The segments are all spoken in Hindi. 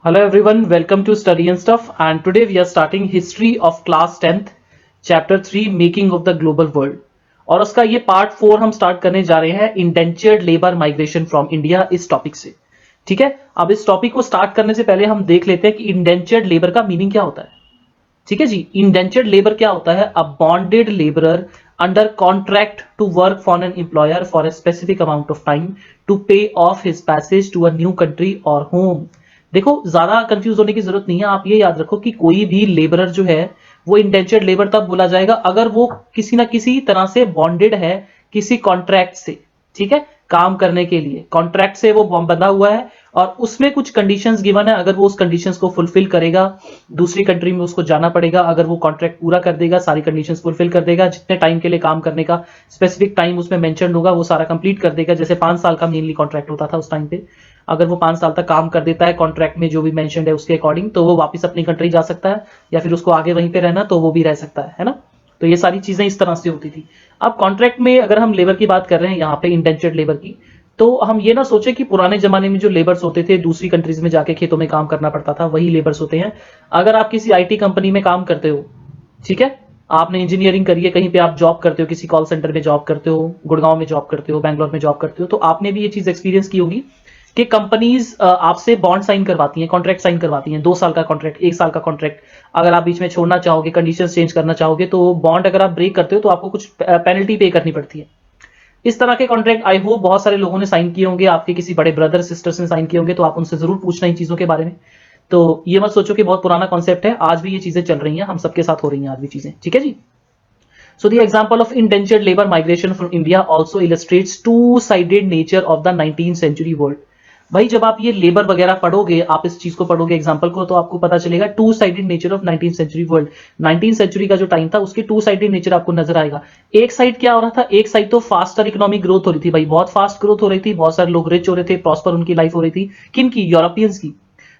Hello everyone, welcome to Study and Stuff, and today we are starting history of class 10th chapter 3 making of the global world। और उसका ये पार्ट 4 हम स्टार्ट करने जा रहे हैं indentured labour migration from India इस टॉपिक से। ठीक है, अब इस टॉपिक को स्टार्ट करने से पहले हम देख लेते हैं कि इंडेंचर्ड लेबर का मीनिंग क्या होता है। ठीक है जी, इंडेंचर्ड लेबर क्या होता है? A bonded labourer under contract to work for an employer for a specific amount of time to pay off his passage to a new country or home। देखो, ज्यादा कंफ्यूज होने की जरूरत नहीं है। आप ये याद रखो कि कोई भी लेबरर जो है वो इंडेंचर्ड लेबर तब बोला जाएगा अगर वो किसी ना किसी तरह से बॉन्डेड है किसी कॉन्ट्रैक्ट से। ठीक है, काम करने के लिए कॉन्ट्रैक्ट से वो बंधा हुआ है और उसमें कुछ कंडीशंस गिवन है। अगर वो उस कंडीशंस को फुलफिल करेगा, दूसरी कंट्री में उसको जाना पड़ेगा। अगर वो कॉन्ट्रैक्ट पूरा कर देगा, सारी कंडीशंस फुलफिल कर देगा, जितने टाइम के लिए काम करने का स्पेसिफिक टाइम उसमें मेंशन होगा वो सारा कंप्लीट कर देगा। जैसे 5 साल का मेनली कॉन्ट्रैक्ट होता था उस टाइम पे। अगर वो 5 साल तक काम कर देता है कॉन्ट्रैक्ट में जो भी मेंशन्ड है उसके अकॉर्डिंग, तो वो वापस अपनी कंट्री जा सकता है, या फिर उसको आगे वहीं पे रहना तो वो भी रह सकता है ना। तो ये सारी चीजें इस तरह से होती थी। अब कॉन्ट्रैक्ट में अगर हम लेबर की बात कर रहे हैं यहाँ पे इंडेंचर्ड लेबर की, तो हम ये ना सोचे कि पुराने जमाने में जो लेबर्स होते थे दूसरी कंट्रीज में जाके खेतों में काम करना पड़ता था, वही लेबर्स होते हैं। अगर आप किसी आईटी कंपनी में काम करते हो, ठीक है, आपने इंजीनियरिंग करी है, कहीं पे आप जॉब करते हो, किसी कॉल सेंटर में जॉब करते हो, गुड़गांव में जॉब करते हो, बैंगलोर में जॉब करते हो, तो आपने भी ये चीज एक्सपीरियंस की होगी कि कंपनीज आपसे बॉन्ड साइन करवाती हैं, कॉन्ट्रैक्ट साइन करवाती हैं। 2 साल का कॉन्ट्रैक्ट, 1 साल का कॉन्ट्रैक्ट। अगर आप बीच में छोड़ना चाहोगे, कंडीशन चेंज करना चाहोगे, तो बॉन्ड अगर आप ब्रेक करते हो तो आपको कुछ पेनल्टी पे करनी पड़ती है। इस तरह के कॉन्ट्रैक्ट आई होप बहुत सारे लोगों ने साइन किए होंगे, आपके किसी बड़े ब्रदर सिस्टर्स ने साइन किए होंगे, तो आप उनसे जरूर पूछना इन चीजों के बारे में। तो ये मत सोचो कि बहुत पुराना कॉन्सेप्ट है, आज भी ये चीजें चल रही हैं, हम सबके साथ हो रही हैं आज भी चीजें। ठीक है जी। So the example of indentured labor migration from India also illustrates two-sided nature of the 19th century world। भाई जब आप ये लेबर वगैरह पढ़ोगे, आप इस चीज को पढ़ोगे एग्जाम्पल को, तो आपको पता चलेगा two sided nature of 19th century world. 19th century का जो टाइम था उसके टू साइडेड नेचर आपको नजर आएगा। एक साइड क्या हो रहा था? एक साइड तो फास्टर इकोनॉमिक ग्रोथ हो रही थी भाई, बहुत फास्ट ग्रोथ हो रही थी, बहुत सारे लोग रिच हो रहे थे, प्रॉस्पर उनकी लाइफ हो रही थी। किन की? यूरोपियंस की।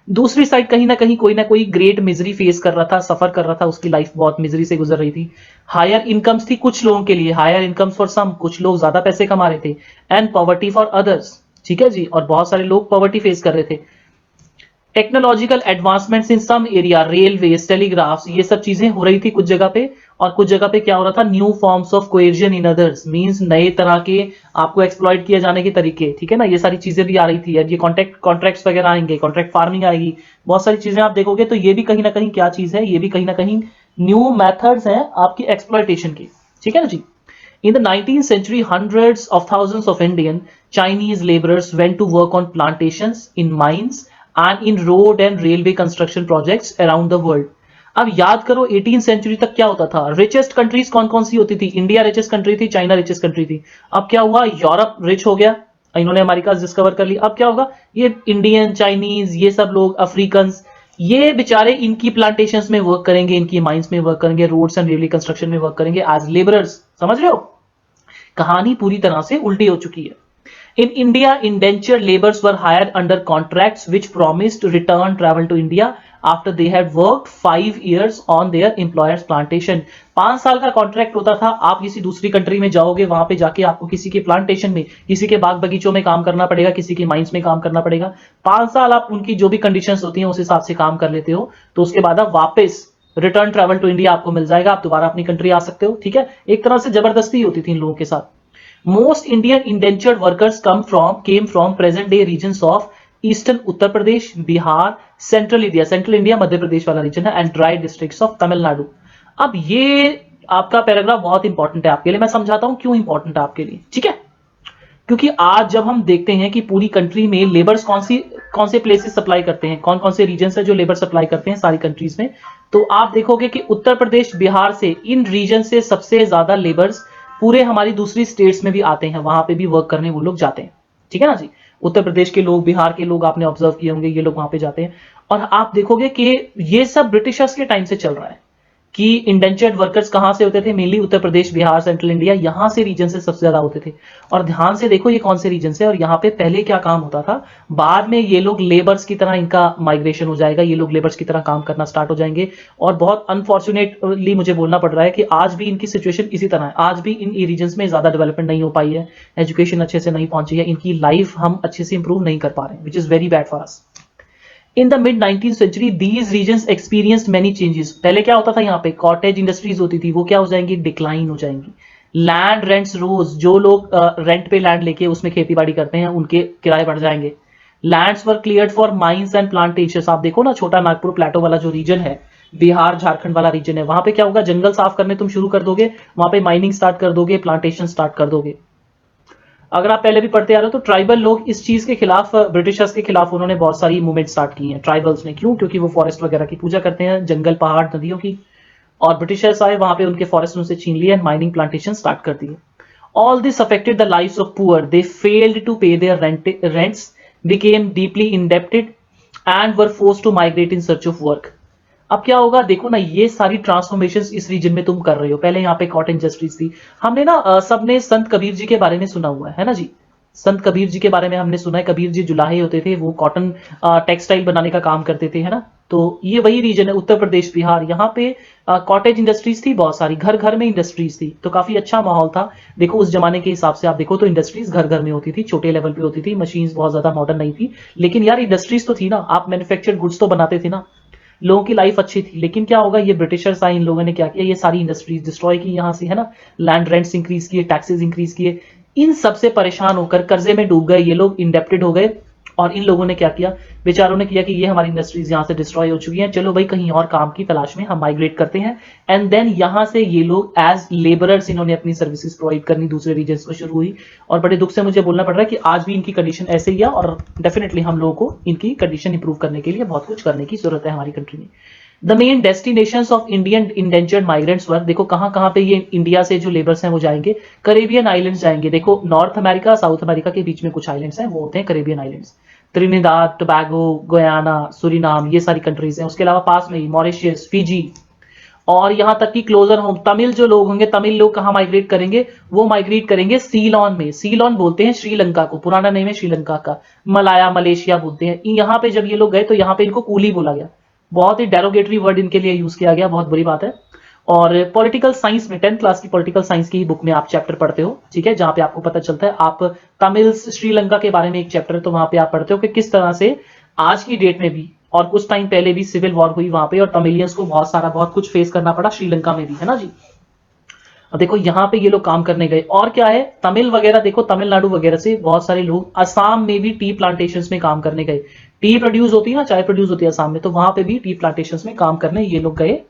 दूसरी साइड कहीं ना कोई ग्रेट मिजरी फेस कर रहा था, सफर कर रहा था, उसकी लाइफ बहुत मिजरी से गुजर रही थी। हायर इनकम्स थी कुछ लोगों के लिए, हायर इनकम्स फॉर सम, कुछ लोग ज्यादा पैसे कमा रहे थे, एंड पॉवर्टी फॉर अदर्स। ठीक है जी, और बहुत सारे लोग पॉवर्टी फेस कर रहे थे। Technological advancements in some area, railways, telegraphs, ये सब चीजें हो रही थी कुछ जगह पे। और कुछ जगह पे क्या हो रहा था? New forms of coercion in others, मींस नए तरह के आपको एक्सप्लॉइट किए जाने के तरीके। ठीक है ना, ये सारी चीजें भी आ रही थी। अब ये कॉन्ट्रैक्ट्स वगैरह आएंगे, कॉन्ट्रैक्ट फार्मिंग आएगी, बहुत सारी चीजें आप देखोगे, तो ये भी कहीं ना कहीं क्या चीज है? ये भी कहीं ना कहीं न्यू मेथड्स हैं आपकी एक्सप्लॉइटेशन की। ठीक है ना जी। In the 19th century, hundreds of thousands of Indian Chinese laborers went to work on plantations, in mines, and in road and railway construction projects around the world। अब याद करो 18th सेंचुरी तक क्या होता था? रिचेस्ट कंट्रीज कौन कौन सी होती थी? इंडिया रिचेस्ट कंट्री थी, चाइना रिचेस्ट कंट्री थी। अब क्या हुआ? यूरोप रिच हो गया, इन्होंने अमेरिका डिस्कवर कर लिया। अब क्या होगा? ये इंडियन, चाइनीज, ये सब लोग, अफ्रीकन, ये बेचारे इनकी प्लांटेशंस में वर्क करेंगे, इनकी माइंस में वर्क करेंगे, रोड्स एंड रेलवे कंस्ट्रक्शन में वर्क करेंगे एज लेबरर्स। समझ रहे हो? कहानी पूरी तरह से उल्टी हो चुकी है। In India, indentured laborers were hired under contracts which promised return travel to India after they had worked 5 years on their employer's plantation। 5 साल का कॉन्ट्रैक्ट होता था, आप किसी दूसरी कंट्री में जाओगे, वहां पे जाके आपको किसी के प्लांटेशन में, किसी के बाग बगीचों में काम करना पड़ेगा, किसी की माइंस में काम करना पड़ेगा। 5 साल आप उनकी जो भी कंडीशंस होती हैं उस हिसाब से काम कर लेते हो, तो उसके बाद आप वापस रिटर्न ट्रैवल टू इंडिया आपको मिल जाएगा, आप दोबारा अपनी कंट्री आ सकते हो। ठीक है, एक तरह से जबरदस्ती होती थी इन लोगों के साथ। Most Indian indentured workers came from present day regions of eastern Uttar Pradesh, Bihar, central India Madhya Pradesh वाला रीजन है, and dry districts of Tamil Nadu. अब ये आपका पैराग्राफ बहुत इंपॉर्टेंट है आपके लिए, मैं समझाता हूं क्यों इंपॉर्टेंट है आपके लिए। ठीक है, क्योंकि आज जब हम देखते हैं कि पूरी कंट्री में लेबर्स कौन से प्लेसेस सप्लाई करते हैं, कौन कौन से रीजन है जो लेबर सप्लाई करते हैं सारी कंट्रीज में, तो आप देखोगे कि उत्तर प्रदेश, बिहार से, इन रीजन से सबसे ज्यादा लेबर्स पूरे हमारी दूसरी स्टेट्स में भी आते हैं, वहां पे भी वर्क करने वो लोग जाते हैं। ठीक है ना जी। उत्तर प्रदेश के लोग, बिहार के लोग आपने ऑब्जर्व किए होंगे, ये लोग वहां पे जाते हैं। और आप देखोगे कि ये सब ब्रिटिशर्स के टाइम से चल रहा है कि इंडेंचर्ड वर्कर्स कहां से होते थे? मेनली उत्तर प्रदेश, बिहार, सेंट्रल इंडिया, यहां से रीजन से सबसे ज्यादा होते थे। और ध्यान से देखो ये कौन से रीजन से, और यहाँ पे पहले क्या काम होता था, बाद में ये लोग लेबर्स की तरह इनका माइग्रेशन हो जाएगा, ये लोग लेबर्स की तरह काम करना स्टार्ट हो जाएंगे। और बहुत अनफॉर्चुनेटली मुझे बोलना पड़ रहा है कि आज भी इनकी सिचुएशन इसी तरह है, आज भी इन रीजन में ज्यादा डेवलपमेंट नहीं हो पाई है, एजुकेशन अच्छे से नहीं पहुंची है, इनकी लाइफ हम अच्छे से इंप्रूव नहीं कर पा रहे हैं, which is very bad for us. In the mid 19th century these regions experienced many changes. पहले क्या होता था, यहाँ पे कॉटेज इंडस्ट्रीज होती थी, वो क्या हो जाएंगी, डिक्लाइन हो जाएंगी। लैंड रेंट्स रोज, जो लोग रेंट पे लैंड लेके उसमें खेती बाड़ी करते हैं उनके किराए बढ़ जाएंगे। Lands were cleared for mines and plantations. आप देखो ना, छोटा नागपुर प्लेटो वाला जो रीजन है, बिहार झारखंड वाला रीजन है, वहां पे क्या होगा, जंगल साफ करने तुम शुरू कर दोगे, वहां पे माइनिंग स्टार्ट कर दोगे, प्लांटेशन स्टार्ट कर दोगे। अगर आप पहले भी पढ़ते आ रहे हो तो ट्राइबल लोग इस चीज के खिलाफ, ब्रिटिशर्स के खिलाफ उन्होंने बहुत सारी मूवमेंट स्टार्ट की हैं ट्राइबल्स ने। क्यों? क्योंकि वो फॉरेस्ट वगैरह की पूजा करते हैं, जंगल पहाड़ नदियों की, और ब्रिटिशर्स आए वहां पे उनके फॉरेस्ट उनसे छीन लिए एंड माइनिंग प्लांटेशन स्टार्ट कर दिए। All this affected the lives of poor, they failed to pay their rents, became deeply indebted and were forced to migrate in search of work. अब क्या होगा, देखो ना, ये सारी ट्रांसफॉर्मेशंस इस रीजन में तुम कर रहे हो। पहले यहाँ पे कॉटन इंडस्ट्रीज थी। हमने ना सबने संत कबीर जी के बारे में सुना हुआ है ना जी। संत कबीर जी के बारे में हमने सुना है। कबीर जी जुलाहे होते थे, वो कॉटन टेक्सटाइल बनाने का काम करते थे, है ना। तो ये वही रीजन है, उत्तर प्रदेश बिहार। यहाँ पे कॉटेज इंडस्ट्रीज थी बहुत सारी, घर घर में इंडस्ट्रीज थी, तो काफी अच्छा माहौल था। देखो उस जमाने के हिसाब से आप देखो तो इंडस्ट्रीज घर घर में होती थी, छोटे लेवल पे होती थी, मशीन्स बहुत ज्यादा मॉडर्न नहीं थी, लेकिन यार इंडस्ट्रीज तो थी ना, आप मैन्युफैक्चर्ड गुड्स तो बनाते थे ना, लोगों की लाइफ अच्छी थी। लेकिन क्या होगा, ये ब्रिटिशर्स आए, इन लोगों ने क्या किया, ये सारी इंडस्ट्रीज डिस्ट्रॉय की यहाँ से, है ना। लैंड रेंट्स इंक्रीज किए, टैक्सेस इंक्रीज किए। इन सबसे परेशान होकर कर्जे में डूब गए ये लोग, इंडेप्टेड हो गए। और इन लोगों ने क्या किया, बेचारों ने किया कि ये हमारी इंडस्ट्रीज यहाँ से डिस्ट्रॉय हो चुकी हैं, चलो भाई कहीं और काम की तलाश में हम माइग्रेट करते हैं। एंड देन यहाँ से ये लोग एज लेबरर्स इन्होंने अपनी सर्विसेज प्रोवाइड करनी दूसरे रीजन को शुरू हुई। और बड़े दुख से मुझे बोलना पड़ रहा है कि आज भी इनकी कंडीशन ऐसे ही है, और डेफिनेटली हम लोगों को इनकी कंडीशन इंप्रूव करने के लिए बहुत कुछ करने की जरूरत है हमारी कंट्री में। The main destinations of Indian indentured migrants were, देखो कहां कहां पे ये इंडिया से जो लेबर्स हैं वो जाएंगे, करेबियन आइलैंड्स जाएंगे। देखो नॉर्थ अमेरिका साउथ अमेरिका के बीच में कुछ आइलैंड्स हैं, वो होते हैं Caribbean islands. Trinidad Tobago, Guyana, Suriname, ये सारी कंट्रीज हैं। उसके अलावा पास में ही मॉरिशियस, फिजी, और यहां तक कि क्लोजर होम तमिल जो लोग होंगे, तमिल लोग कहां माइग्रेट करेंगे, वो माइग्रेट करेंगे सीलोन में। सीलोन बोलते हैं श्रीलंका को, पुराना नेम है श्रीलंका का। मलाया मलेशिया बोलते हैं। यहाँ पे जब ये लोग गए तो यहाँ पे इनको कूली बोला गया, बहुत ही डेरोगेटरी वर्ड इनके लिए यूज किया गया, बहुत बुरी बात है। और पॉलिटिकल साइंस में 10th क्लास की पॉलिटिकल साइंस की बुक में आप चैप्टर पढ़ते हो, ठीक है, जहां पे आपको पता चलता है, आप तमिल श्रीलंका के बारे में एक चैप्टर है, तो वहां पे आप पढ़ते हो कि किस तरह से आज की डेट में भी और कुछ टाइम पहले भी सिविल वॉर हुई वहां पे, और तमिलियंस को बहुत कुछ फेस करना पड़ा श्रीलंका में भी, है ना जी। अब देखो यहाँ पे ये लोग काम करने गए, और क्या है, तमिल वगैरह, देखो तमिलनाडु वगैरह से बहुत सारे लोग असम में भी टी प्लांटेशंस में काम करने गए। टी प्रोड्यूस होती है ना, चाय प्रोड्यूस होती है असम में, तो वहां पे भी टी प्लांटेशंस में काम करने ये लोग गए।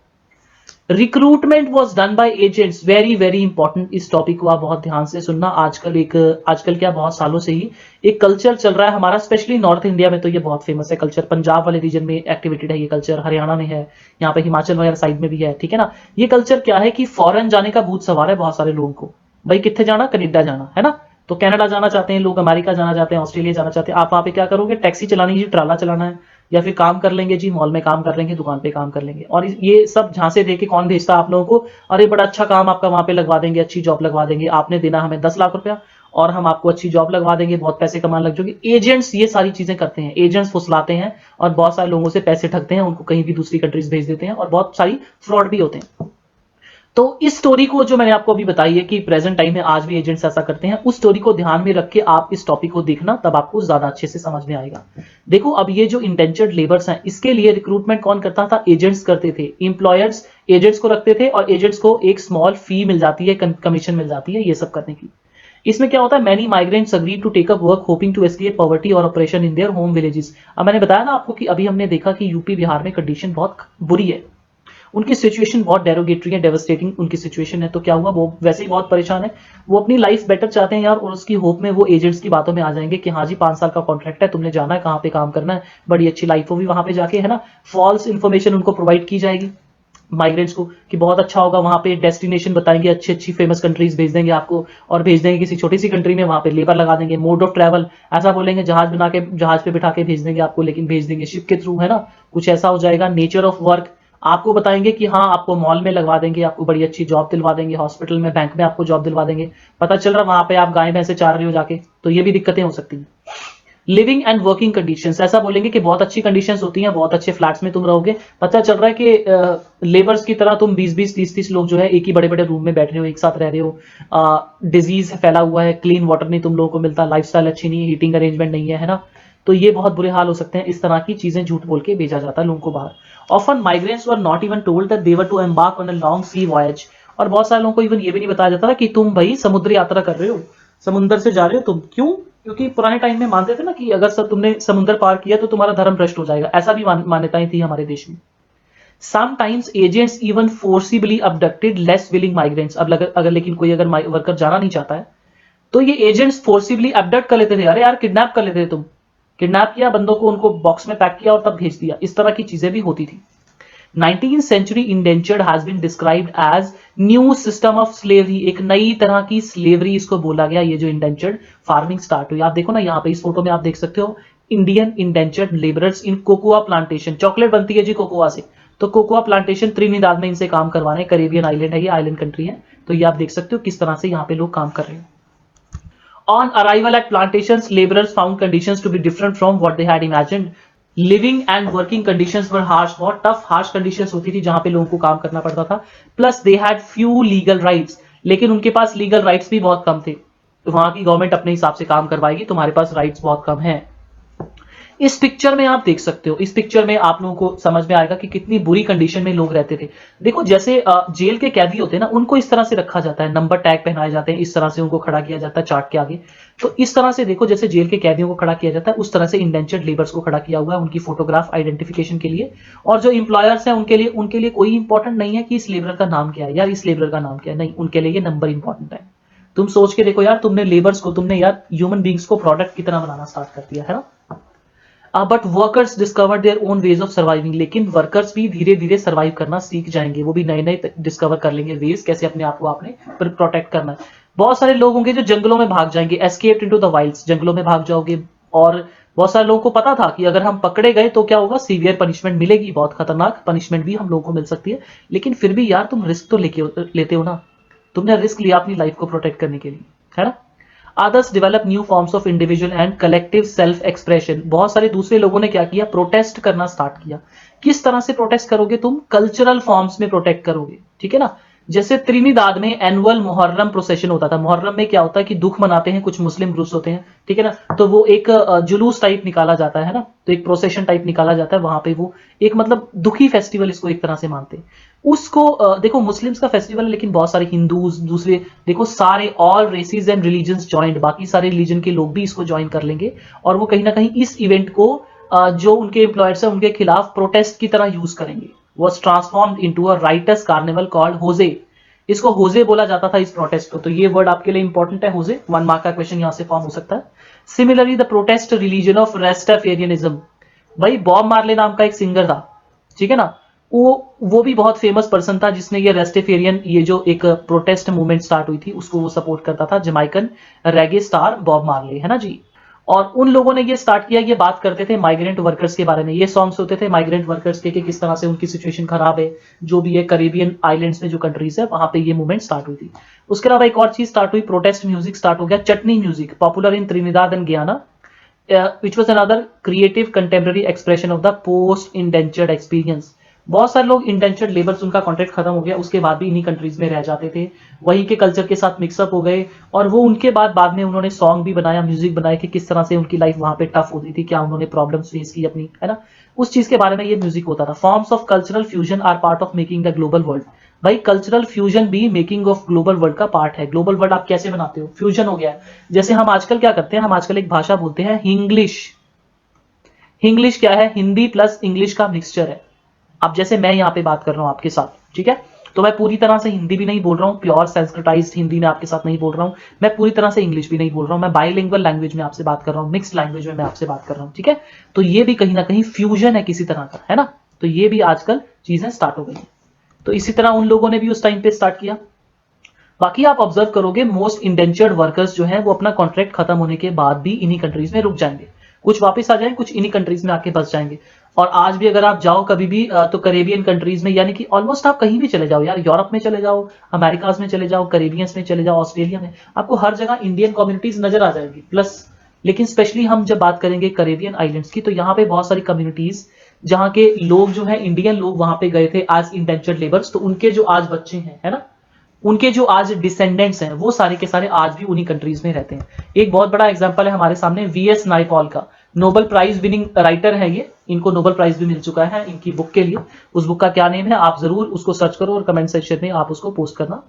Recruitment was done by agents, very very important. इस टॉपिक को आप बहुत ध्यान से सुनना। आजकल क्या, बहुत सालों से ही एक कल्चर चल रहा है हमारा, स्पेशली नॉर्थ इंडिया में तो ये बहुत फेमस है कल्चर। पंजाब वाले रीजन में एक्टिवेटेड है ये कल्चर, हरियाणा में है, यहाँ पे हिमाचल वगैरह साइड में भी है, ठीक है ना। ये कल्चर क्या है कि फॉरेन जाने का भूत सवार है बहुत सारे लोगों को। भाई कितने जाना, कनाडा जाना, है ना। तो कनाडा जाना चाहते हैं लोग, अमेरिका जाना चाहते हैं, ऑस्ट्रेलिया जाना चाहते हैं। आप वहां पे क्या करोगे, टैक्सी चलानी है, ट्राला चलाना है, या फिर काम कर लेंगे जी, मॉल में काम कर लेंगे, दुकान पे काम कर लेंगे। और ये सब झांसे देके कौन भेजता है आप लोगों को, अरे बड़ा अच्छा काम आपका वहां पे लगवा देंगे, अच्छी जॉब लगवा देंगे, आपने देना हमें 10 लाख रुपया और हम आपको अच्छी जॉब लगवा देंगे, बहुत पैसे कमाने लग जाओगे। एजेंट्स ये सारी चीजें करते हैं, एजेंट्स फुसलाते हैं और बहुत सारे लोगों से पैसे ठगते हैं, उनको कहीं भी दूसरी कंट्रीज भेज देते हैं, और बहुत सारी फ्रॉड भी होते हैं। तो इस स्टोरी को जो मैंने आपको अभी बताई है कि प्रेजेंट टाइम में आज भी एजेंट्स ऐसा करते हैं, उस स्टोरी को ध्यान में रख के आप इस टॉपिक को देखना, तब आपको ज्यादा अच्छे से समझ में आएगा। देखो अब ये जो इंडेंचर्ड लेबर्स हैं, इसके लिए रिक्रूटमेंट कौन करता था, एजेंट्स करते थे। इंप्लॉयर्स एजेंट्स को रखते थे और एजेंट्स को एक स्मॉल फी मिल जाती है, कमीशन मिल जाती है ये सब करने की। इसमें क्या होता है, many migrants agree to take up work hoping to escape poverty और oppression in their home villages. अब मैंने बताया ना आपको कि अभी हमने देखा कि यूपी बिहार में कंडीशन बहुत बुरी है, उनकी सिचुएशन बहुत डेरोगेटरी है, डेवस्टेटिंग उनकी सिचुएशन है। तो क्या हुआ, वो वैसे ही बहुत परेशान है, वो अपनी लाइफ बेटर चाहते हैं यार, और उसकी होप में वो एजेंट्स की बातों में आ जाएंगे कि हाँ जी 5 साल का कॉन्ट्रैक्ट है, तुमने जाना है, कहाँ पे काम करना है, बड़ी अच्छी लाइफ होगी वहां पे जाके, है ना। फॉल्स इन्फॉर्मेशन उनको प्रोवाइड की जाएगी माइग्रेंट्स को कि बहुत अच्छा होगा वहां पे, डेस्टिनेशन बताएंगे, अच्छी अच्छी फेमस कंट्रीज भेज देंगे आपको, और भेज देंगे किसी छोटी सी कंट्री में, वहां पे लेबर लगा देंगे। मोड ऑफ ट्रैवल ऐसा बोलेंगे, जहाज पे बिठा के भेज देंगे आपको, लेकिन भेज देंगे शिप के थ्रू, है ना, कुछ ऐसा हो जाएगा। नेचर ऑफ वर्क आपको बताएंगे कि हाँ आपको मॉल में लगवा देंगे, आपको बड़ी अच्छी जॉब दिलवा देंगे, हॉस्पिटल में, बैंक में आपको जॉब दिलवा देंगे। पता चल रहा वहां पे आप गाय भैंसे चार रहे हो जाके, तो ये भी दिक्कतें हो सकती हैं। लिविंग एंड वर्किंग कंडीशंस, ऐसा बोलेंगे कि बहुत अच्छी कंडीशंस होती हैं, बहुत अच्छे फ्लैट्स में तुम रहोगे। पता चल रहा है कि लेबर्स की तरह तुम 20-20, 30-30 लोग जो है एक ही बड़े बड़े रूम में बैठ रहे हो, एक साथ रह रहे हो। डिजीज फैला हुआ है, क्लीन वाटर नहीं तुम लोगों को मिलता, लाइफस्टाइल अच्छी नहीं है, हीटिंग अरेंजमेंट नहीं है, है ना। तो ये बहुत बुरे हाल हो सकते हैं। इस तरह की चीजें झूठ बोल के भेजा जाता है लोगों को बाहर। Often migrants were not even told that they were to embark on a long sea voyage, और बहुत सारे लोगों को इवन ये भी नहीं बताया जाता था कि तुम भाई समुद्र यात्रा कर रहे हो, समुद्र से जा रहे हो तुम। क्यों? क्योंकि पुराने टाइम में मानते थे ना कि अगर सब तुमने समुद्र पार किया तो तुम्हारा धर्म भ्रष्ट हो जाएगा, ऐसा भी मान्यताएं थी हमारे देश में। Sometimes agents even forcibly abducted less willing migrants। अब अगर लेकिन कोई अगर वर्कर जाना नहीं चाहता है तो ये एजेंट्स फोर्सिबली अबडक्ट कर लेते थे। अरे यार किडनैप कर लेते थे तुम, किडनैप किया बंदों को, उनको बॉक्स में पैक किया और तब भेज दिया। इस तरह की चीजें भी होती थी। 19th century indentured has been described as new system of slavery. एक नई तरह की स्लेवरी इसको बोला गया। ये जो इंडेंचर्ड फार्मिंग स्टार्ट हुई, आप देखो ना यहाँ पे इस फोटो में आप देख सकते हो इंडियन इंडेंचर्ड लेबरर्स इन कोकोआ प्लांटेशन। चॉकलेट बनती है जी कोकोआ से, तो कोकोआ प्लांटेशन त्रिनिदाद में इनसे काम करवाने। करेबियन आइलैंड है, ये आइलैंड कंट्री है। तो ये आप देख सकते हो किस तरह से यहाँ पे लोग काम कर रहे हैं। On arrival at plantations, laborers found conditions to be different from what they had imagined. Living and working conditions were harsh, बहुत tough harsh conditions होती थी जहां पे लोगों को काम करना पड़ता था। Plus they had few legal rights, लेकिन उनके पास legal rights भी बहुत कम थे। तो वहां की गवर्नमेंट अपने हिसाब से काम करवाएगी, तुम्हारे पास राइट्स बहुत कम हैं। इस पिक्चर में आप देख सकते हो, इस पिक्चर में आप लोगों को समझ में आएगा कि कितनी बुरी कंडीशन में लोग रहते थे। देखो जैसे जेल के कैदी होते हैं ना, उनको इस तरह से रखा जाता है, नंबर टैग पहनाए जाते हैं, इस तरह से उनको खड़ा किया जाता है चार्ट के आगे। तो इस तरह से देखो जैसे जेल के कैदियों को खड़ा किया जाता है, उस तरह से इंडेंचर्ड लेबर्स को खड़ा किया हुआ है उनकी फोटोग्राफ आइडेंटिफिकेशन के लिए। और जो इंप्लॉयर्स हैं उनके लिए कोई इंपॉर्टेंट नहीं है कि इस लेबर का नाम क्या है यार, इस लेबर का नाम क्या है, नहीं, उनके लिए ये नंबर इंपॉर्टेंट है। तुम सोच के देखो यार, तुमने लेबर्स को, तुमने यार ह्यूमन बींग्स को प्रोडक्ट की तरह बनाना स्टार्ट कर दिया है ना। But workers discover their own ways of surviving. लेकिन वर्कर्स भी धीरे धीरे सर्वाइव करना सीख जाएंगे, वो भी नए नए डिस्कवर कर लेंगे वेज कैसे अपने आप को आपने प्रोटेक्ट करना है। बहुत सारे लोग होंगे जो जंगलों में भाग जाएंगे, एस्केप्ड इनटू द वाइल्ड्स, जंगलों में भाग जाओगे। और बहुत सारे लोगों को पता था कि अगर हम पकड़े गए तो क्या होगा, सीवियर पनिशमेंट मिलेगी, बहुत खतरनाक पनिशमेंट भी हम लोगों को मिल सकती है। लेकिन फिर भी यार तुम रिस्क तो लेते हो ना, तुमने रिस्क लिया अपनी लाइफ को प्रोटेक्ट करने के लिए, है ना। Others develop new forms of individual and collective self expression। बहुत सारे दूसरे लोगों ने क्या किया, प्रोटेस्ट करना स्टार्ट किया। किस तरह से प्रोटेस्ट करोगे तुम, कल्चरल फॉर्म्स में प्रोटेक्ट करोगे, ठीक है ना। जैसे त्रिनिदाद में एनुअल मुहर्रम प्रोसेशन होता था। मुहर्रम में क्या होता है कि दुख मनाते हैं कुछ मुस्लिम ग्रुप्स होते हैं, ठीक है ना, तो वो एक जुलूस टाइप निकाला जाता है ना, तो एक प्रोसेशन टाइप निकाला जाता है वहां पे, वो एक मतलब दुखी फेस्टिवल इसको एक तरह से मानते हैं। उसको देखो मुस्लिम्स का फेस्टिवल है, लेकिन बहुत सारे हिंदूज दूसरे, देखो सारे all races and religions joint, बाकी सारे रिलीजन के लोग भी इसको ज्वाइन कर लेंगे। और वो कहीं ना कहीं इस इवेंट को जो उनके एम्प्लॉयर्स है उनके खिलाफ प्रोटेस्ट की तरह यूज करेंगे। Was transformed into a riotous carnival called Hosay. इसको होजे बोला जाता था इस प्रोटेस्ट को, तो ये वर्ड आपके लिए इंपॉर्टेंट है, होजे। 1 मार्क का क्वेश्चन यहां से फॉर्म हो सकता है। Similarly the protest religion of Rastafarianism. भाई बॉब मार्ले नाम का एक सिंगर था, ठीक है ना, वो भी बहुत फेमस पर्सन था जिसने ये रेस्टेफेरियन, ये जो एक प्रोटेस्ट मूवमेंट स्टार्ट हुई थी उसको वो सपोर्ट करता था। जमाइकन रेगे स्टार बॉब मार्ले, है ना जी। और उन लोगों ने ये स्टार्ट किया, ये बात करते थे माइग्रेंट वर्कर्स के बारे में। ये सॉन्ग्स होते थे माइग्रेंट वर्कर्स के कि किस तरह से उनकी सिचुएशन खराब है, जो भी है करेबियन आइलैंड्स में जो कंट्रीज है वहां पे ये मूवमेंट स्टार्ट हुई थी। उसके अलावा एक और चीज स्टार्ट हुई, प्रोटेस्ट म्यूजिक स्टार्ट हो गया। Chutney music popular in Trinidad and Guyana, which was another creative contemporary expression of the post indentured experience। बहुत सारे लोग इंडेंचर्ड लेबर्स, उनका कॉन्ट्रैक्ट खत्म हो गया, उसके बाद भी इन्हीं कंट्रीज में रह जाते थे, वहीं के कल्चर के साथ मिक्सअप हो गए। और वो उनके बाद में उन्होंने सॉन्ग भी बनाया, म्यूजिक बनाया कि किस तरह से उनकी लाइफ वहां पे टफ होती थी, क्या उन्होंने प्रॉब्लम्स फेस की अपनी, है ना, उस चीज के बारे में ये म्यूजिक होता था। Forms of cultural fusion are part of making the global world. भाई कल्चरल फ्यूजन भी मेकिंग ऑफ ग्लोबल वर्ल्ड का पार्ट है। ग्लोबल वर्ल्ड आप कैसे बनाते हो, फ्यूजन हो गया है। जैसे हम आजकल क्या करते हैं, हम आजकल एक भाषा बोलते हैं हिंग्लिश। हिंग्लिश क्या है, हिंदी प्लस इंग्लिश का मिक्सचर है। अब जैसे मैं यहाँ पे बात कर रहा हूँ आपके साथ, ठीक है, तो मैं पूरी तरह से हिंदी भी नहीं बोल रहा हूँ, प्योर संस्कृताइज्ड हिंदी में आपके साथ नहीं बोल रहा हूँ, मैं पूरी तरह से इंग्लिश भी नहीं बोल रहा हूँ, मैं बाइलिंगुअल लैंग्वेज में आपसे बात कर रहा हूँ, मिक्स्ड लैंग्वेज में मैं आपसे बात कर रहा हूँ, ठीक है। तो ये भी कहीं ना कहीं फ्यूजन है किसी तरह का, है ना। तो ये भी आजकल चीजें स्टार्ट हो गई है। तो इसी तरह उन लोगों ने भी उस टाइम पे स्टार्ट किया। बाकी आप ऑब्जर्व करोगे मोस्ट इंडेंचर्ड वर्कर्स जो हैं वो अपना कॉन्ट्रैक्ट खत्म होने के बाद भी इन्हीं कंट्रीज में रुक जाएंगे, कुछ वापस आ जाएंगे, कुछ इन्हीं कंट्रीज में आके बस जाएंगे। और आज भी अगर आप जाओ कभी भी तो करेबियन कंट्रीज में, यानी कि ऑलमोस्ट आप कहीं भी चले जाओ यार, यूरोप में चले जाओ, अमेरिकाज में चले जाओ, करेबियंस में चले जाओ, ऑस्ट्रेलिया में, आपको हर जगह इंडियन कम्युनिटीज नजर आ जाएगी। प्लस लेकिन स्पेशली हम जब बात करेंगे करेबियन आइलैंड्स की, तो यहाँ पे बहुत सारी कम्युनिटीज जहाँ के लोग जो है इंडियन लोग वहां पे गए थे एज इंडेंचर्ड लेबर्स, तो उनके जो आज बच्चे हैं, है ना, उनके जो आज डिसेंडेंट्स हैं वो सारे के सारे आज भी उन्हीं कंट्रीज में रहते हैं। एक बहुत बड़ा एग्जांपल है हमारे सामने वीएस नायपॉल का, नोबेल प्राइज विनिंग राइटर है ये, इनको नोबेल प्राइज भी मिल चुका है इनकी बुक के लिए। उस बुक का क्या नेम है आप जरूर उसको सर्च करो और कमेंट सेक्शन में आप उसको पोस्ट करना।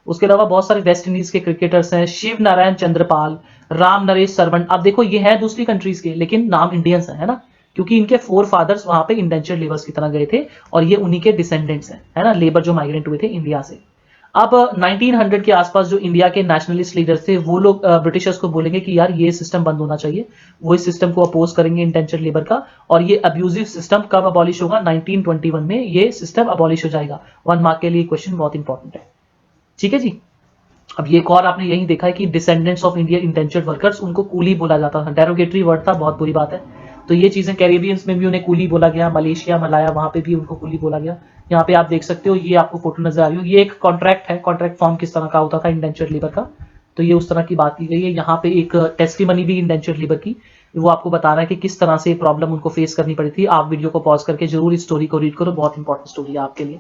उसके अलावा बहुत सारे वेस्ट इंडीज के क्रिकेटर्स हैं, शिव नारायण चंद्रपाल, राम नरेश सरवण। अब देखो ये है दूसरी कंट्रीज के लेकिन नाम इंडियंस है ना, क्योंकि इनके फोर फादर्स वहां पे इंडेंचर्ड लेबर्स की तरह गए थे और ये उन्हीं के डिसेंडेंट्स हैं, है ना, लेबर जो माइग्रेंट हुए थे इंडिया से। अब 1900 के आसपास जो इंडिया के नेशनलिस्ट लीडर्स थे वो लोग ब्रिटिशर्स को बोलेंगे कि यार ये सिस्टम बंद होना चाहिए, वो इस सिस्टम को अपोज करेंगे इंडेंचर्ड लेबर का, और ये अब्यूजिव सिस्टम कब अबॉलिश होगा, 1921 में ये सिस्टम अबॉलिश हो जाएगा। 1 मार्क के लिए क्वेश्चन बहुत इंपॉर्टेंट है, ठीक है जी। अब ये एक और आपने यही देखा है कि descendants of India indentured workers, उनको कूली बोला जाता था, डेरोगेटरी वर्ड था, बहुत बुरी बात है। तो ये चीजें कैरेबियंस में भी उन्हें कूली बोला गया, मलेशिया मलाया वहां पे भी उनको कूली बोला गया। यहाँ पे आप देख सकते हो, ये आपको फोटो नजर आ रही हो, ये एक कॉन्ट्रैक्ट है, कॉन्ट्रैक्ट फॉर्म किस तरह का होता था इंडेंचर्ड लेबर का, तो ये उस तरह की बात की गई है। यहाँ पे एक टेस्टिमनी भी इंडेंचर्ड लेबर की, वो आपको बता रहा है कि किस तरह से प्रॉब्लम उनको फेस करनी पड़ी थी। आप वीडियो को पॉज करके जरूर इस स्टोरी को रीड करो, बहुत इंपॉर्टेंट स्टोरी है आपके लिए।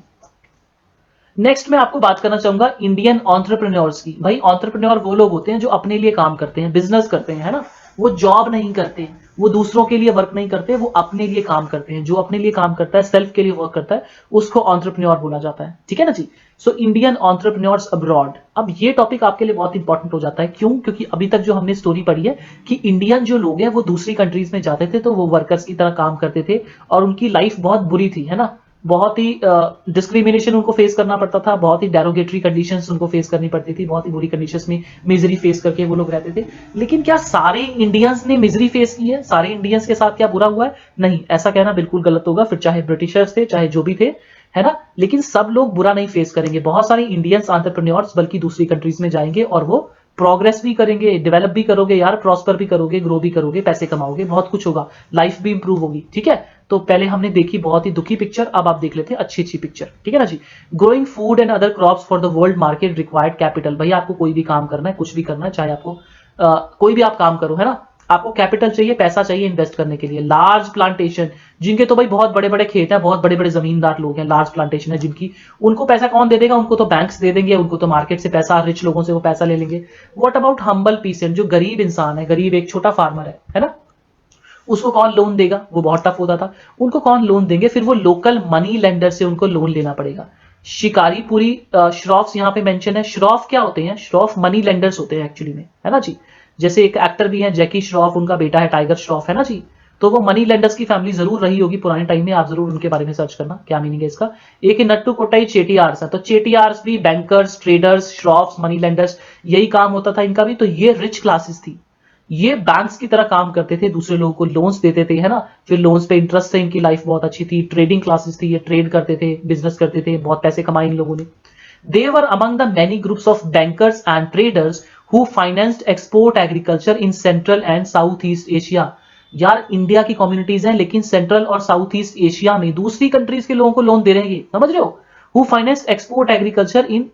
नेक्स्ट मैं आपको बात करना चाहूंगा इंडियन एंटरप्रेन्योर्स की। भाई एंटरप्रेन्योर वो लोग होते हैं जो अपने लिए काम करते हैं, बिजनेस करते हैं, है ना, वो जॉब नहीं करते, वो दूसरों के लिए वर्क नहीं करते, वो अपने लिए काम करते हैं। जो अपने लिए काम करता है, सेल्फ के लिए वर्क करता है, उसको एंटरप्रेन्योर बोला जाता है, ठीक है ना जी। सो इंडियन एंटरप्रेन्योर्स अब्रॉड, अब ये टॉपिक आपके लिए बहुत इंपॉर्टेंट हो जाता है। क्यों? क्योंकि अभी तक जो हमने स्टोरी पढ़ी है कि इंडियन जो लोग हैं वो दूसरी कंट्रीज में जाते थे तो वो वर्कर्स की तरह काम करते थे और उनकी लाइफ बहुत बुरी थी, है ना, बहुत ही डिस्क्रिमिनेशन उनको फेस करना पड़ता था, बहुत ही डेरोगेटरी कंडीशंस उनको फेस करनी पड़ती थी, बहुत ही बुरी कंडीशंस में मिजरी फेस करके वो लोग रहते थे। लेकिन क्या सारे इंडियंस ने मिजरी फेस की है? सारे इंडियंस के साथ क्या बुरा हुआ है? नहीं, ऐसा कहना बिल्कुल गलत होगा, फिर चाहे ब्रिटिशर्स थे चाहे जो भी थे, है ना। लेकिन सब लोग बुरा नहीं फेस करेंगे, बहुत सारे इंडियंस एंटरप्रेन्योर्स बल्कि दूसरी कंट्रीज में जाएंगे और वो प्रोग्रेस भी करेंगे, डेवलप भी करोगे यार, प्रॉस्पर भी करोगे, ग्रो भी करोगे, पैसे कमाओगे, बहुत कुछ होगा, लाइफ भी इंप्रूव होगी, ठीक है। तो पहले हमने देखी बहुत ही दुखी पिक्चर, अब आप देख लेते हैं अच्छी अच्छी पिक्चर, ठीक है ना जी। Growing food and other crops for the world market required capital. भाई आपको कोई भी काम करना है, कुछ भी करना है, चाहे आपको कोई भी आप काम करो, है ना, आपको कैपिटल चाहिए, पैसा चाहिए इन्वेस्ट करने के लिए। लार्ज प्लांटेशन, जिनके तो भाई बहुत बड़े बड़े खेत हैं, बहुत बड़े बड़े जमींदार लोग हैं, लार्ज प्लांटेशन है जिनकी, उनको पैसा कौन दे देगा? उनको तो बैंक्स दे देंगे, उनको तो मार्केट से पैसा, रिच लोगों से वो पैसा ले लेंगे। व्हाट अबाउट हम्बल पीसेंट, जो गरीब इंसान है, गरीब एक छोटा फार्मर है ना, उसको कौन लोन देगा? वो बहुत टफ होता था, उनको कौन लोन देंगे? फिर वो लोकल मनी लेंडर से उनको लोन लेना पड़ेगा। शिकारी पूरी श्रॉफ्स यहाँ पे मेंशन है। श्रॉफ क्या होते हैं? श्रॉफ मनी लेंडर्स होते हैं एक्चुअली में, है ना जी। जैसे एक एक्टर भी है जैकी श्रॉफ, उनका बेटा है टाइगर श्रॉफ, है ना जी। तो वो मनी लेंडर्स की फैमिली जरूर रही होगी पुराने टाइम में, आप जरूर उनके बारे में सर्च करना क्या मीनिंग है इसका। एक नट्टू कोटाई चेटीआर्स है, तो चेटीआर्स भी bankers, traders, Shroffs, money lenders, यही काम होता था इनका भी। तो ये रिच क्लासेस थी, ये बैंक्स की तरह काम करते थे, दूसरे लोगों को लोन्स देते थे, है ना, फिर लोन्स पे इंटरेस्ट से इनकी लाइफ बहुत अच्छी थी। ट्रेडिंग क्लासेस थी, ये ट्रेड करते थे, बिजनेस करते थे, बहुत पैसे कमाए इन लोगों ने। They were among the many groups of bankers and traders who financed export agriculture in Central and Southeast Asia। यार इंडिया की कम्युनिटीज हैं लेकिन सेंट्रल और साउथ ईस्ट एशिया में दूसरी कंट्रीज के लोगों को लोन दे रहे हैं, समझ रहे हो। Who financed export agriculture in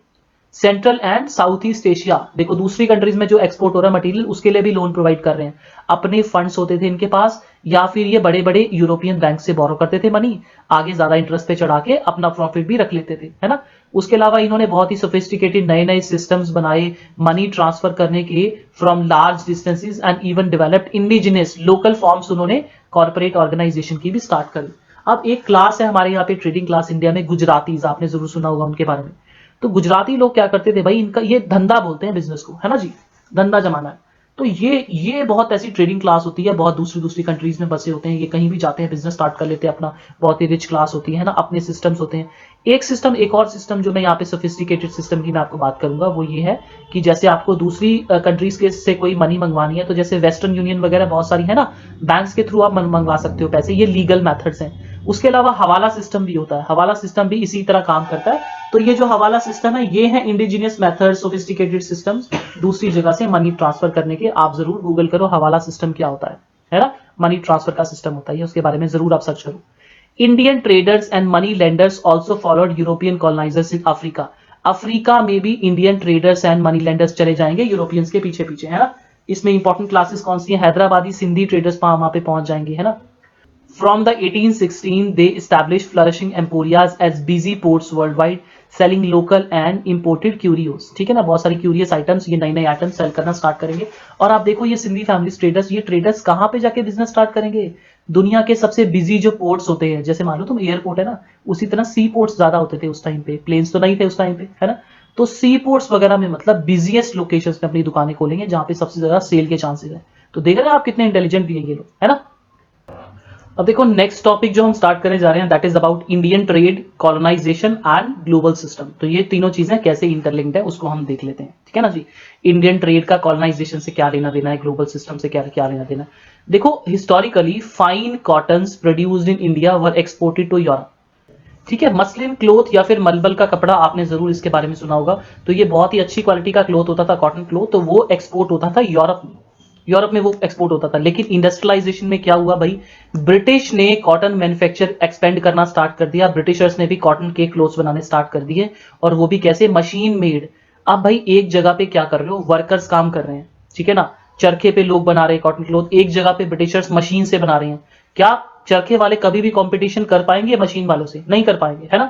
central and south east Asia. देखो दूसरी कंट्रीज में जो एक्सपोर्ट हो रहा है मटेरियल, उसके लिए भी लोन प्रोवाइड कर रहे हैं। अपने फंड्स होते थे इनके पास, या फिर ये बड़े बड़े यूरोपियन बैंक से बोरो करते थे मनी, आगे ज्यादा इंटरेस्ट पे चढ़ा के अपना प्रॉफिट भी रख लेते थे, है ना। उसके अलावा इन्होंने बहुत ही सोफिस्टिकेटेड नए नए सिस्टम्स बनाए मनी ट्रांसफर करने के from large distances and even developed indigenous local forms, उन्होंने कॉर्पोरेट ऑर्गेनाइजेशन की भी स्टार्ट करी। अब एक क्लास है हमारे यहाँ पे ट्रेडिंग क्लास इंडिया में, गुजरातीज, आपने जरूर सुना होगा उनके बारे में। तो गुजराती लोग क्या करते थे भाई, इनका ये धंधा बोलते हैं बिजनेस को, है ना जी, धंधा जमाना है। तो ये बहुत ऐसी ट्रेडिंग क्लास होती है, बहुत दूसरी दूसरी कंट्रीज में बसे होते हैं, ये कहीं भी जाते हैं बिजनेस स्टार्ट कर लेते हैं अपना, बहुत ही रिच क्लास होती है ना, अपने सिस्टम्स होते हैं। एक और सिस्टम जो मैं यहाँ पे सोफिस्टिकेटेड सिस्टम की मैं आपको बात करूंगा वो ये है कि जैसे आपको दूसरी कंट्रीज के से कोई मनी मंगवानी है, तो जैसे वेस्टर्न यूनियन वगैरह बहुत सारी है ना, बैंक्स के थ्रू आप मंगवा सकते हो पैसे, ये लीगल मेथड्स हैं। उसके अलावा हवाला सिस्टम भी होता है, हवाला सिस्टम भी इसी तरह काम करता है। तो ये जो हवाला सिस्टम है ये है इंडिजिनियस मेथड, सोफिस्टिकेटेड सिस्टम्स दूसरी जगह से मनी ट्रांसफर करने के। आप जरूर गूगल करो हवाला सिस्टम क्या होता है ना, मनी ट्रांसफर का सिस्टम होता है, उसके बारे में जरूर आप सर्च करो। Indian traders and money lenders also followed European colonisers in Africa. Africa में भी Indian traders and money lenders चले जाएंगे यूरोपियंस के पीछे पीछे, है ना। इसमें इंपॉर्टेंट क्लासेस कौन सी है? हैदराबादी सिंधी ट्रेडर्स वहां पे पहुंच जाएंगे, है ना। From the 1816, they established flourishing emporias as busy ports worldwide, selling local and imported curios. ठीक है ना, बहुत सारी क्यूरियस आइटम्स, ये नए नए आइटम सेल करना स्टार्ट करेंगे। और आप देखो ये सिंधी फैमिली ट्रेडर्स, ये ट्रेडर्स कहाँ पे जाके बिजनेस स्टार्ट करेंगे? दुनिया के सबसे बिजी जो पोर्ट्स होते हैं, जैसे मान लो तुम एयरपोर्ट है ना, उसी तरह सी पोर्ट्स ज्यादा होते थे उस टाइम पे, प्लेन्स तो नहीं थे उस टाइम पे, है ना। तो सी पोर्ट्स वगैरह में मतलब बिजिएस्ट लोकेशंस पे अपनी दुकानें खोलेंगे जहां पे सबसे ज्यादा सेल के चांसेस है। तो देख रहे हैं आप कितने इंटेलिजेंट भी हैं ये लोग, है ना। अब देखो नेक्स्ट टॉपिक जो हम स्टार्ट करने जा रहे हैं, that is about Indian trade, colonisation and global system. तो ये तीनों चीजें कैसे इंटरलिंक्ड है उसको हम देख लेते हैं, ठीक है ना जी। इंडियन ट्रेड का कॉलोनाइजेशन से क्या लेना देना है, ग्लोबल सिस्टम से क्या क्या लेना देना। देखो historically fine cottons produced in India were exported to Europe. ठीक है, मसलिन क्लोथ या फिर मलबल का कपड़ा, आपने जरूर इसके बारे में सुना होगा। तो ये बहुत ही अच्छी क्वालिटी का क्लोथ होता था, कॉटन क्लोथ, तो वो एक्सपोर्ट होता था यूरोप में। यूरोप में वो एक्सपोर्ट होता था। लेकिन इंडस्ट्रियलाइजेशन में क्या हुआ भाई, ब्रिटिश ने कॉटन मैन्युफैक्चर एक्सपेंड करना स्टार्ट कर दिया। ब्रिटिशर्स ने भी कॉटन के क्लोथ्स बनाने स्टार्ट कर दिए, और वो भी कैसे, मशीन मेड। अब भाई एक जगह पे क्या कर रहे हो, वर्कर्स काम कर रहे हैं, ठीक है ना, चरखे पे लोग बना रहे हैं कॉटन क्लोथ, एक जगह पे ब्रिटिशर्स मशीन से बना रहे हैं। क्या चरखे वाले कभी भी कंपटीशन कर पाएंगे मशीन वालों से? नहीं कर पाएंगे, है ना।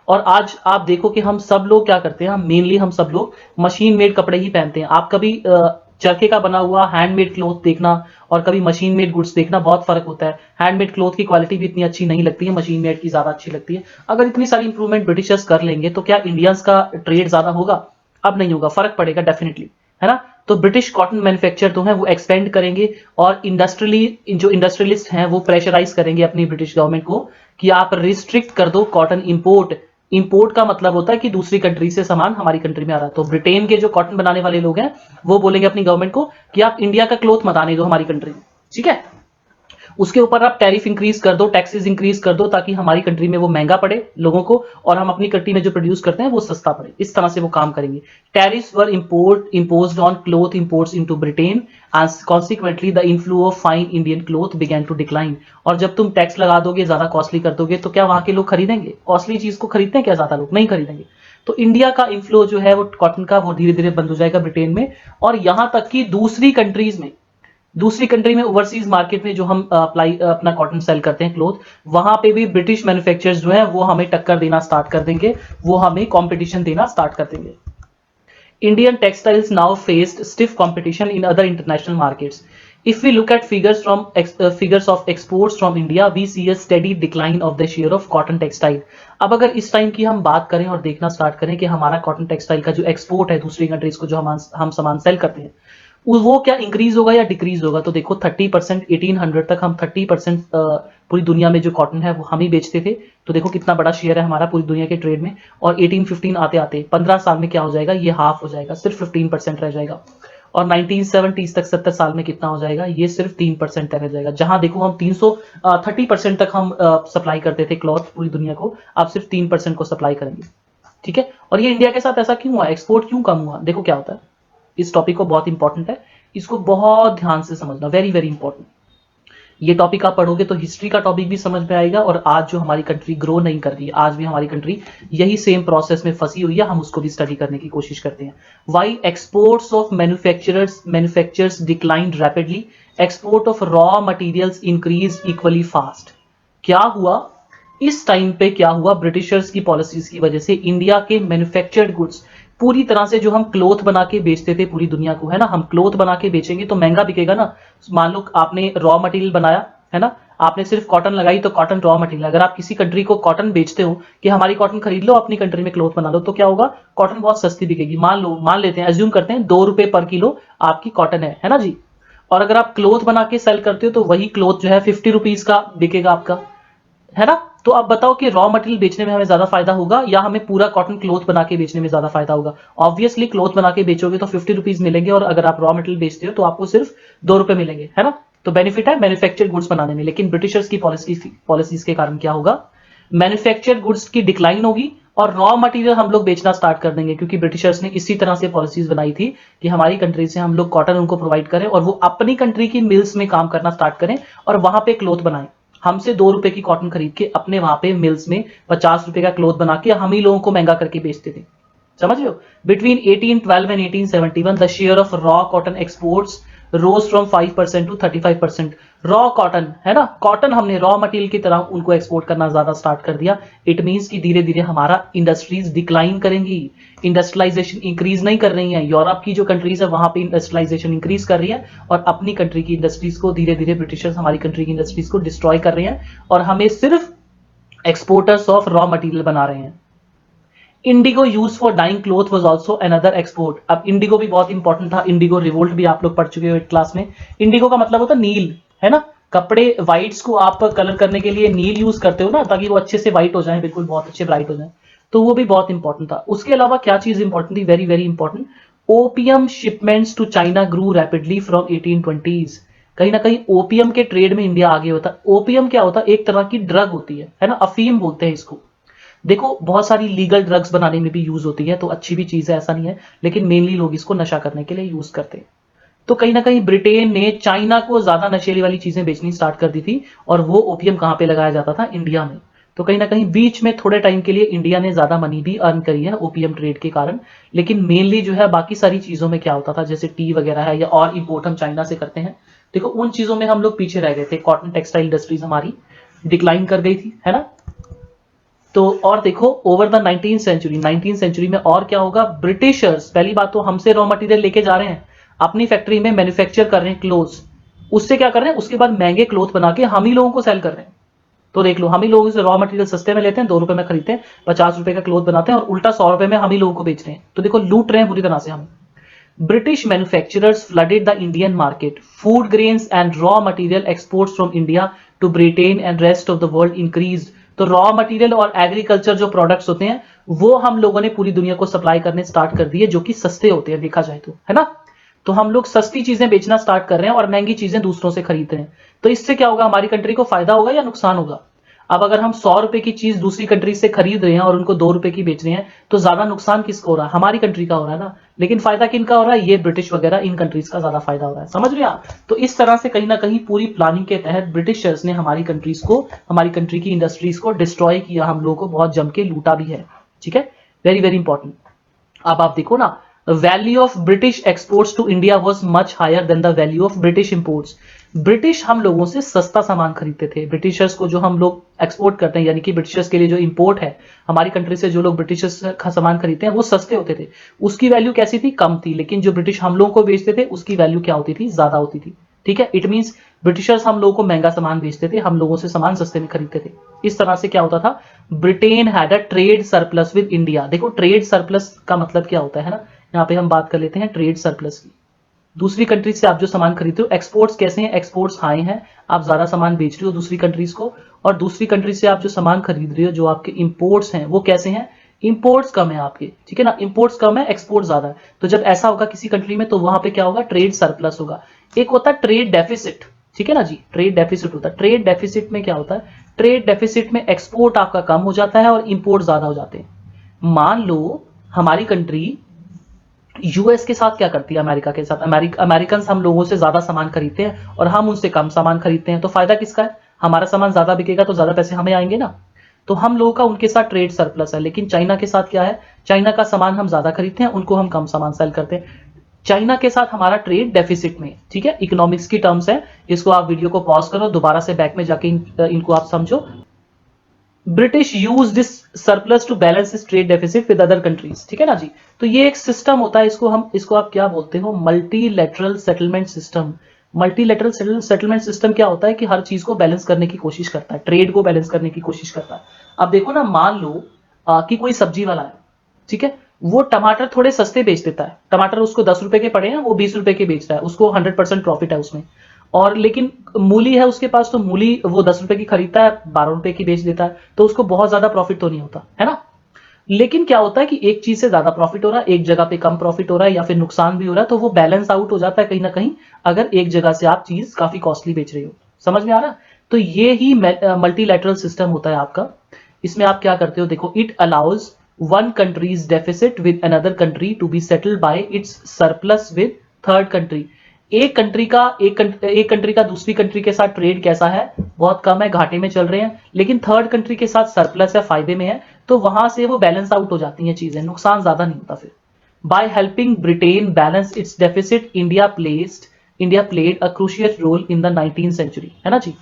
और आज आप देखो कि हम सब लोग क्या करते हैं, मेनली हम सब लोग मशीन मेड कपड़े ही पहनते हैं। आप कभी चरखे का बना हुआ हैंडमेड क्लोथ देखना और कभी मशीन मेड गुड्स देखना, बहुत फर्क होता है। हैंडमेड क्लोथ की क्वालिटी भी इतनी अच्छी नहीं लगती है, मशीन मेड की ज्यादा अच्छी लगती है। अगर इतनी सारी इंप्रूवमेंट ब्रिटिशर्स कर लेंगे तो क्या इंडियंस का ट्रेड ज्यादा होगा? अब नहीं होगा, फर्क पड़ेगा डेफिनेटली, है ना। तो ब्रिटिश कॉटन मैन्युफैक्चर तो है वो एक्सपेंड करेंगे, और इंडस्ट्रियली जो इंडस्ट्रियलिस्ट हैं वो प्रेशराइज करेंगे अपनी ब्रिटिश गवर्नमेंट को कि आप रिस्ट्रिक्ट कर दो कॉटन इंपोर्ट। इंपोर्ट का मतलब होता है कि दूसरी कंट्री से सामान हमारी कंट्री में आ रहा है। तो ब्रिटेन के जो कॉटन बनाने वाले लोग हैं वो बोलेंगे अपनी गवर्नमेंट को कि आप इंडिया का क्लोथ मत आने दो हमारी कंट्री में, ठीक है। उसके ऊपर आप टैरिफ इंक्रीज कर दो, टैक्सेस इंक्रीज कर दो, ताकि हमारी कंट्री में वो महंगा पड़े लोगों को, और हम अपनी कंट्री में जो प्रोड्यूस करते हैं वो सस्ता पड़े। इस तरह से वो काम करेंगे। Tariffs were imposed on cloth imports into Britain, and consequently the inflow of fine Indian cloth began to decline। और जब तुम टैक्स लगा दोगे, ज्यादा कॉस्टली कर दोगे, तो क्या वहां के लोग खरीदेंगे? कॉस्टली चीज को खरीदते हैं क्या ज्यादा लोग? नहीं खरीदेंगे। तो इंडिया का इन्फ्लो जो है वो कॉटन का, वो धीरे धीरे बंद हो जाएगा ब्रिटेन में। और यहां तक कि दूसरी कंट्री में, ओवरसीज मार्केट में जो हम अप्लाई अपना कॉटन सेल करते हैं क्लोथ, वहां पे भी ब्रिटिश मैन्युफैक्चरर्स जो है वो हमें टक्कर देना स्टार्ट कर देंगे, वो हमें कंपटीशन देना स्टार्ट कर देंगे। Indian textiles now faced stiff competition in other international markets. If we look at figures of exports from India, we see a steady decline of the share of cotton textile। अब अगर इस टाइम की हम बात करें और देखना स्टार्ट करें कि हमारा कॉटन टेक्सटाइल का जो एक्सपोर्ट है दूसरी कंट्रीज को, जो हम सामान सेल करते हैं, वो क्या इंक्रीज होगा या डिक्रीज होगा? तो देखो 30%, 1800 तक हम 30% पूरी दुनिया में जो कॉटन है वो हम ही बेचते थे। तो देखो कितना बड़ा शेयर है हमारा पूरी दुनिया के ट्रेड में। और 1815 आते आते 15 साल में क्या हो जाएगा, ये हाफ हो जाएगा, सिर्फ 15% रह जाएगा। और 1970 तक 70 साल में कितना हो जाएगा, ये सिर्फ 3% रह जाएगा। जहां देखो हम 30% तक हम सप्लाई करते थे क्लॉथ पूरी दुनिया को, अब सिर्फ 3% को सप्लाई करेंगे, ठीक है। और ये इंडिया के साथ ऐसा क्यों हुआ, एक्सपोर्ट क्यों कम हुआ? देखो क्या होता है, इस टॉपिक को बहुत इंपॉर्टेंट है, इसको बहुत ध्यान से समझना, वेरी वेरी इंपॉर्टेंट। ये टॉपिक आप पढ़ोगे तो हिस्ट्री का टॉपिक भी समझ में आएगा, और आज जो हमारी कंट्री ग्रो नहीं कर रही है, आज भी हमारी कंट्री यही सेम प्रोसेस में फंसी हुई है, हम उसको भी स्टडी करने की कोशिश करते हैं। Why exports of manufacturers declined rapidly, export of raw materials increase equally fast. क्या हुआ इस टाइम पे, क्या हुआ ब्रिटिशर्स की पॉलिसीज की वजह से इंडिया के मैन्युफैक्चर्ड गुड्स पूरी तरह से, जो हम क्लोथ बना के बेचते थे पूरी दुनिया को, है ना, हम क्लोथ बना के बेचेंगे तो महंगा बिकेगा ना। मान लो आपने रॉ मटेरियल बनाया, है ना, आपने सिर्फ कॉटन लगाई तो कॉटन रॉ मटेरियल, अगर आप किसी कंट्री को कॉटन बेचते हो कि हमारी कॉटन खरीद लो, अपनी कंट्री में क्लोथ बना लो, तो क्या होगा, कॉटन बहुत सस्ती बिकेगी। मान लेते हैं, एज्यूम करते हैं 2 रुपए पर किलो आपकी कॉटन है ना जी। और अगर आप क्लोथ बना के सेल करते हो तो वही क्लोथ जो है 50 रुपीज का बिकेगा आपका, है ना। तो अब बताओ कि रॉ मटेरियल बेचने में हमें ज्यादा फायदा होगा या हमें पूरा कॉटन क्लोथ बना के बेचने में ज्यादा फायदा होगा? ऑब्वियसली क्लोथ बना के बेचोगे तो 50 रुपीज मिलेंगे, और अगर आप रॉ मटेरियल बेचते हो तो आपको सिर्फ 2 रुपए मिलेंगे, है ना। तो बेनिफिट है मैन्युफैक्चर्ड गुड्स बनाने में। लेकिन ब्रिटिशर्स की पॉलिसीज के कारण क्या होगा, मैन्युफैक्चर्ड गुड्स की डिक्लाइन होगी और रॉ मटेरियल हम लोग बेचना स्टार्ट कर देंगे, क्योंकि ब्रिटिशर्स ने इसी तरह से पॉलिसीज बनाई थी कि हमारी कंट्री से हम लोग कॉटन उनको प्रोवाइड करें और वो अपनी कंट्री की मिल्स में काम करना स्टार्ट करें और वहां पे क्लोथ बनाएं। हमसे 2 रुपए की कॉटन खरीद के अपने वहां पे मिल्स में 50 रुपए का क्लोथ बना के हम ही लोगों को महंगा करके बेचते थे। समझ रहे हो? Between 1812 and 1871 the share of raw cotton exports rose from 5% to 35%। Raw cotton है ना, कॉटन हमने रॉ मटेरियल की तरह उनको एक्सपोर्ट करना ज्यादा स्टार्ट कर दिया। इट मींस कि धीरे धीरे हमारा इंडस्ट्रीज डिक्लाइन करेंगी, इंडस्ट्रियलाइजेशन इंक्रीज नहीं कर रही है। यूरोप की जो कंट्रीज है वहां पे इंडस्ट्रियलाइजेशन इंक्रीज कर रही है और अपनी कंट्री की इंडस्ट्रीज को धीरे धीरे ब्रिटिशर्स हमारी कंट्री की इंडस्ट्रीज को डिस्ट्रॉय कर रहे हैं और हमें सिर्फ एक्सपोर्टर्स ऑफ रॉ मटेरियल बना रहे हैं। Indigo use for dyeing cloth was also another export. अब इंडिगो भी बहुत इंपॉर्टेंट था, इंडिगो रिवोल्ट भी आप लोग पढ़ चुके हो एक क्लास में। इंडिगो का मतलब होता है नील, है ना, कपड़े व्हाइट्स को आप कलर करने के लिए नील यूज करते हो ना, ताकि वो अच्छे से व्हाइट हो जाए, बिल्कुल बहुत अच्छे ब्राइट हो जाए, तो वो भी बहुत इंपॉर्टेंट था। उसके अलावा क्या चीज इंपॉर्टेंट थी, very very important, opium shipments to China grew rapidly from 1820s। कहीं ना कहीं ओपियम के ट्रेड में इंडिया आगे होता है। ओपियम क्या होता है, एक तरह की ड्रग होती है ना, अफीम बोलते हैं इसको। देखो बहुत सारी लीगल ड्रग्स बनाने में भी यूज होती है, तो अच्छी भी चीज है, ऐसा नहीं है, लेकिन मेनली लोग इसको नशा करने के लिए यूज करते हैं। तो कहीं ना कहीं ब्रिटेन ने चाइना को ज्यादा नशेली वाली चीजें बेचनी स्टार्ट कर दी थी और वो ओपियम कहां पे लगाया जाता था, इंडिया में। तो कहीं ना कहीं बीच में थोड़े टाइम के लिए इंडिया ने ज्यादा मनी भी अर्न करी है ओपियम ट्रेड के कारण। लेकिन मेनली जो है बाकी सारी चीजों में क्या होता था, जैसे टी वगैरह है या और इंपोर्ट हम चाइना से करते हैं, देखो उन चीजों में हम लोग पीछे रह गए थे। कॉटन टेक्सटाइल इंडस्ट्रीज हमारी डिक्लाइन कर गई थी, है ना। तो और देखो ओवर द 19th सेंचुरी में और क्या होगा, ब्रिटिशर्स पहली बात तो हमसे रॉ मटेरियल लेके जा रहे हैं, अपनी फैक्ट्री में मैन्युफैक्चर कर रहे हैं क्लोथ्स, उससे क्या कर रहे हैं, उसके बाद महंगे क्लोथ बना के हम ही लोगों को सेल कर रहे हैं। तो देख लो, हम ही लोगों से रॉ मटेरियल सस्ते में लेते हैं, 2 रुपए में खरीदते हैं, 50 रुपए का क्लोथ बनाते हैं और उल्टा 100 रुपए में हम ही लोगों को बेच रहे हैं। तो देखो लूट रहे हैं बुरी तरह से हम। British manufacturers flooded the Indian market. Food grains and raw material exports from India to Britain and rest of the world increased. तो रॉ मटेरियल और एग्रीकल्चर जो प्रोडक्ट्स होते हैं वो हम लोगों ने पूरी दुनिया को सप्लाई करने स्टार्ट कर दिए, जो कि सस्ते होते हैं देखा जाए तो, है ना। तो हम लोग सस्ती चीजें बेचना स्टार्ट कर रहे हैं और महंगी चीजें दूसरों से खरीद रहे हैं। तो इससे क्या होगा, हमारी कंट्री को फायदा होगा या नुकसान होगा। अब अगर हम 100 रुपए की चीज दूसरी कंट्री से खरीद रहे हैं और उनको 2 रुपए की बेच रहे हैं, तो ज्यादा नुकसान किसको हो रहा है, हमारी कंट्री का हो रहा है ना। लेकिन फायदा किनका हो रहा है, ये ब्रिटिश वगैरह इन कंट्रीज का ज्यादा फायदा हो रहा है, समझ रहे आप। तो इस तरह से कहीं ना कहीं पूरी प्लानिंग के तहत ब्रिटिशर्स ने हमारी कंट्रीज को, हमारी कंट्री की इंडस्ट्रीज को डिस्ट्रॉय किया, हम लोगों को बहुत जम के लूटा भी है। ठीक है, वेरी वेरी इंपॉर्टेंट। अब आप देखो ना, value of British exports to India was much higher than the value of British imports. British हम लोगों से सस्ता सामान खरीदते थे। ब्रिटिशर्स को जो हम लोग एक्सपोर्ट करते हैं, यानी कि ब्रिटिशर्स के लिए जो इंपोर्ट है, हमारी कंट्री से जो लोग ब्रिटिशर्स का सामान खरीदते हैं वो सस्ते होते थे, उसकी वैल्यू कैसी थी, कम थी। लेकिन जो ब्रिटिश हम लोगों को बेचते थे उसकी वैल्यू क्या होती थी, ज्यादा होती थी। ठीक है, इट मींस ब्रिटिशर्स हम लोगों को महंगा सामान बेचते थे, हम लोगों से सामान सस्ते में खरीदते थे। इस तरह से क्या होता था, Britain had a trade surplus with India. देखो ट्रेड सरप्लस का मतलब क्या होता है ना, यहाँ पे हम बात कर लेते हैं ट्रेड सरप्लस की। दूसरी कंट्रीज से आप जो सामान खरीदते हो, एक्सपोर्ट्स कैसे हैं, एक्सपोर्ट्स हाई हैं, आप ज्यादा सामान बेच रहे हो दूसरी कंट्रीज को। और दूसरी कंट्रीज से आप जो सामान खरीद रहे हो, जो आपके इंपोर्ट्स हैं, वो कैसे हैं, इंपोर्ट्स कम है आपके, ठीक है ना, इंपोर्ट्स कम है, एक्सपोर्ट ज्यादा है। तो जब ऐसा होगा किसी कंट्री में, तो वहां पे क्या होगा, ट्रेड सरप्लस होगा। एक होता है ट्रेड डेफिसिट, ठीक है ना जी, ट्रेड डेफिसिट होता है। ट्रेड डेफिसिट में क्या होता है, ट्रेड डेफिसिट में एक्सपोर्ट आपका कम हो जाता है और इंपोर्ट ज्यादा हो जाते हैं। मान लो हमारी कंट्री यूएस के साथ क्या करती है, अमेरिका के साथ, अमेरिकन हम लोगों से ज्यादा सामान खरीदते हैं और हम उनसे कम सामान खरीदते हैं। तो फायदा किसका है, हमारा सामान ज्यादा बिकेगा तो ज्यादा पैसे हमें आएंगे ना। तो हम लोगों का उनके साथ ट्रेड सरप्लस है। लेकिन चाइना के साथ क्या है, चाइना का सामान हम ज्यादा खरीदते हैं, उनको हम कम सामान सेल करते हैं। चाइना के साथ हमारा ट्रेड डेफिसिट में, ठीक है, इकोनॉमिक्स की टर्म्स है। इसको आप वीडियो को पॉज करो, दोबारा से बैक में जाके इनको आप समझो। British use this surplus to balance its trade deficit with other countries, ठीक है ना जी। तो ये एक सिस्टम होता है, इसको आप क्या बोलते हो, multilateral settlement system. Multilateral settlement system क्या होता है कि हर चीज को बैलेंस करने की कोशिश करता है, ट्रेड को बैलेंस करने की कोशिश करता है। अब देखो ना, मान लो कि कोई सब्जी वाला है, ठीक है, वो टमाटर थोड़े सस्ते बेच देता है, टमाटर उसको 10 रुपए के पड़े हैं, वो 20 रुपए के बेच रहा है, उसको 100% प्रॉफिट है उसमें। और लेकिन मूली है उसके पास, तो मूली वो 10 रुपए की खरीदता है, 12 रुपए की बेच देता है, तो उसको बहुत ज्यादा प्रॉफिट तो नहीं होता, है ना। लेकिन क्या होता है कि एक चीज से ज्यादा प्रॉफिट हो रहा है, एक जगह पे कम प्रॉफिट हो रहा है या फिर नुकसान भी हो रहा है, तो वो बैलेंस आउट हो जाता है कहीं ना कहीं, अगर एक जगह से आप चीज काफी कॉस्टली बेच रहे हो। समझ में आ रहा। तो ये ही मल्टीलैटरल सिस्टम होता है आपका। इसमें आप क्या करते हो, देखो, it allows one country's deficit with another country to be settled by its surplus with third country. एक कंट्री का दूसरी कंट्री के साथ ट्रेड कैसा है, बहुत कम है, घाटे में चल रहे हैं, लेकिन थर्ड कंट्री के साथ सरप्लस है, फायदे में है, तो वहां से वो बैलेंस आउट हो जाती हैं चीजें, नुकसान ज्यादा नहीं होता फिर। By helping Britain balance its deficit, India placed India played a crucial role in the 19th century, है ना जी।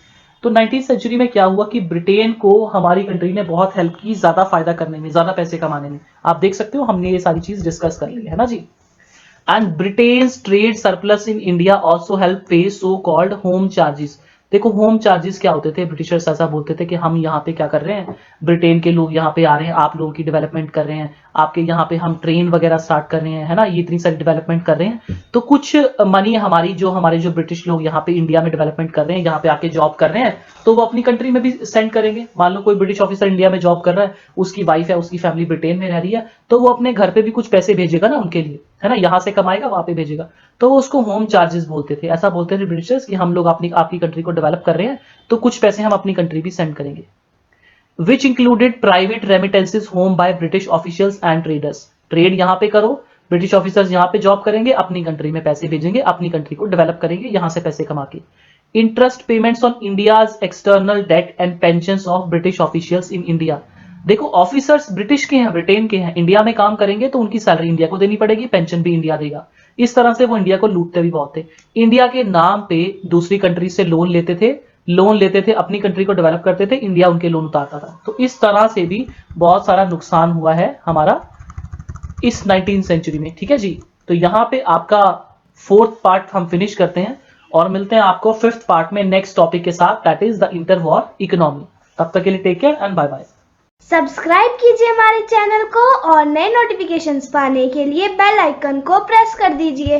तो 19th सेंचुरी में क्या हुआ कि ब्रिटेन को हमारी कंट्री ने बहुत हेल्प की ज्यादा फायदा करने में, ज्यादा पैसे कमाने में। आप देख सकते हो हमने ये सारी चीज डिस्कस कर ली है ना जी। And Britain's trade surplus in India also help pay so called home charges. देखो होम चार्जेस क्या होते थे, ब्रिटिशर्स ऐसा बोलते थे कि हम यहाँ पे क्या कर रहे हैं, ब्रिटेन के लोग यहाँ पे आ रहे हैं, आप लोगों की डेवलपमेंट कर रहे हैं, आपके यहाँ पे हम ट्रेन वगैरह स्टार्ट कर रहे हैं, है ना, ये इतनी सारी डेवलपमेंट कर रहे हैं, तो कुछ मनी हमारे जो ब्रिटिश लोग यहाँ पे इंडिया में डेवलपमेंट कर रहे हैं, यहाँ पे आके जॉब कर रहे हैं, तो वो अपनी कंट्री में भी सेंड करेंगे। मान लो कोई ब्रिटिश ऑफिसर इंडिया में जॉब कर रहा है, उसकी वाइफ है, उसकी फैमिली ब्रिटेन में रह रही है, तो वो अपने घर पे भी कुछ पैसे भेजेगा ना उनके लिए, है ना, यहाँ से कमाएगा वहां पे भेजेगा, तो वो उसको होम चार्जेस बोलते थे। ऐसा बोलते थे ब्रिटिशर्स कि हम लोग अपनी आपकी कंट्री को डेवलप कर रहे हैं, तो कुछ पैसे हम अपनी कंट्री भी सेंड करेंगे। Which included private remittances home by British officials and traders. Trade यहाँ पे करो, ब्रिटिश ऑफिसर्स यहाँ पे जॉब करेंगे, अपनी कंट्री में पैसे भेजेंगे, अपनी कंट्री को डेवलप करेंगे यहाँ से पैसे कमा के। Interest payments on India's external debt and pensions of British officials in India. देखो ऑफिसर्स ब्रिटिश के हैं, ब्रिटेन के हैं, इंडिया में काम करेंगे तो उनकी सैलरी इंडिया को देनी पड़ेगी, पेंशन भी इंडिया देगा। इस तरह से वो इंडिया को लूटते भी बहुत थे। इंडिया के नाम पे दूसरी कंट्री से लोन लेते थे, अपनी कंट्री को डेवलप करते थे, इंडिया उनके लोन उतारता था। तो इस तरह से भी बहुत सारा नुकसान हुआ है हमारा इस 19th सेंचुरी में, ठीक है जी। तो यहाँ पे आपका 4th पार्ट हम फिनिश करते हैं और मिलते हैं आपको 5th पार्ट में नेक्स्ट टॉपिक के साथ, that is the inter war economy. तब तक के लिए take care and bye bye. Subscribe कीजिए हमारे चैनल को और नए नोटिफिकेशंस पाने के लिए बेल आइकन को प्रेस कर दीजिए।